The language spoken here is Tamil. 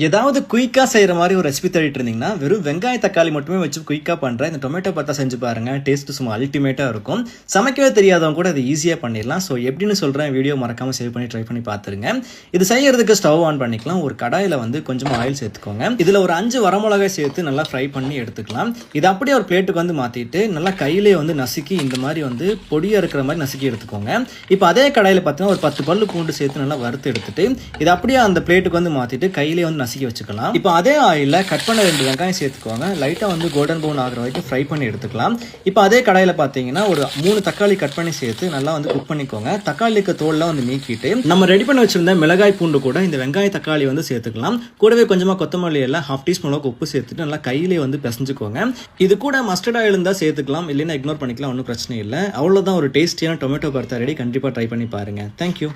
ஏதாவது குயிக்காக செய்கிற மாதிரி ஒரு ரெசிபி தேடிட்டு இருந்தீங்கன்னா வெறும் வெங்காய தக்காளி மட்டுமே வச்சு குயிக்காக பண்ணுற இந்த டொமேட்டோ பத்தா செஞ்சு பாருங்க. டேஸ்ட் சும்மா அல்டிமேட்டாக இருக்கும். சமைக்கவே தெரியாதவங்க கூட அது ஈஸியாக பண்ணிடலாம். ஸோ எப்படின்னு சொல்கிறேன், வீடியோ மறக்காமல் சேவ் பண்ணி ட்ரை பண்ணி பார்த்துருங்க. இது செய்யறதுக்கு ஸ்டவ் ஆன் பண்ணிக்கலாம். ஒரு கடாயில் வந்து கொஞ்சமாக ஆயில் சேர்த்துக்கோங்க. இதில் ஒரு 5 வரமிளகாய் சேர்த்து நல்லா ஃப்ரை பண்ணி எடுத்துக்கலாம். இது அப்படியே ஒரு பிளேட்டுக்கு வந்து மாற்றிட்டு நல்லா கையிலே வந்து நசுக்கி இந்த மாதிரி வந்து பொடியாக இருக்கிற மாதிரி நசுக்கி எடுத்துக்கோங்க. இப்போ அதே கடாயில் பார்த்தீங்கன்னா ஒரு 10 பல்லு பூண்டு சேர்த்து நல்லா வறுத்து எடுத்துட்டு இது அப்படியே அந்த பிளேட்டுக்கு வந்து மாற்றிட்டு கையிலே வந்து நசுக்கி வச்சுக்கலாம். இப்போ அதே ஆயில்ல கட் பண்ண 2 வெங்காயம் சேர்த்துக்கோங்க. லைட்டா வந்து கோல்டன் ப்ரௌன் ஆகிற வரைக்கும் ஃப்ரை பண்ணி எடுத்துக்கலாம். இப்போ அதே கடாயில பாத்தீங்கன்னா ஒரு 3 தக்காளி கட் பண்ணி சேர்த்து நல்லா வந்து குக் பண்ணிக்கோங்க. தக்காளிக்கு தோல்லாம் வந்து நீக்கிட்டு நம்ம ரெடி பண்ணி வச்சிருந்த மிளகாய் பூண்டு கூட இந்த வெங்காய தக்காளி வந்து சேர்த்துக்கலாம். கூடவே கொஞ்சமா கொத்தமல்லி எல்லாம் 1/2 டீஸ்பூன் அளவுக்கு உப்பு சேர்த்துட்டு நல்லா கையிலே வந்து பிசைஞ்சுக்கோங்க. இது கூட மஸ்டர்ட் ஆயில் இருந்தா சேர்த்துக்கலாம், இல்லைன்னா இக்னோர் பண்ணிக்கலாம், ஒன்றும் பிரச்சனை இல்லை. அவ்வளவுதான், ஒரு டேஸ்டியான டொமேட்டோ பர்த்தா ரெடி. கண்டிப்பா ட்ரை பண்ணி பாருங்க. தேங்க்யூ.